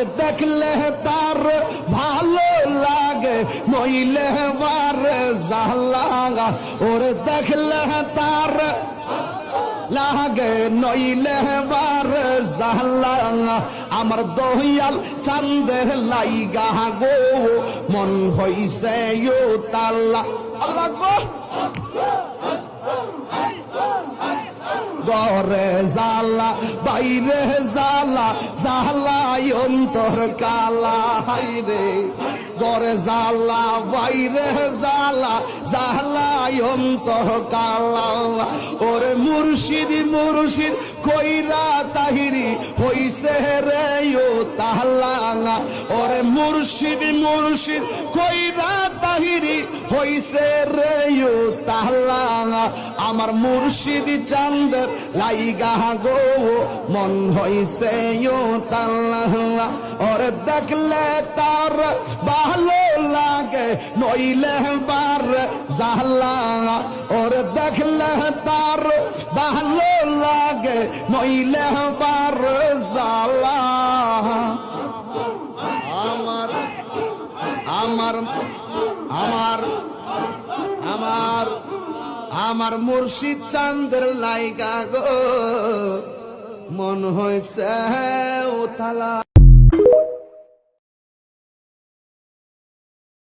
ওরে দেখলে তার ভালো লাগে নইলে বার জালা ওরে দেখলে তার লাগে নইলে বার জালা আমার দয়াল চাঁদের লাইগা গো মন হইছে ও তাল্লা আল্লাহ গো গরে জালা বাইরে জালা জালাই অন্তর কালা হাইরে গরে জালা বাইরে জালা জালাই অন্তর কালা ওরে মুর্শিদ মুর্শিদ কইরা তাহিরি হইছে রে ও তাহলা ওরে মুর্শিদ মুর্শিদ কইরা তাহিরি হইছে রে ও তাহলা আমার মুর্শিদ চাঁদের লাইগা গো মন হইছে ও তাল্লা ওরে দেখলে তার ভালো লাগে নইলে বার জালা ওরে দেখলে তার ভালো লাগে নইলে বার জালা আমার আমার আমার আমার আমার মুর্শিদ চাঁদের লাইগা গো মন হইছে ও তালা।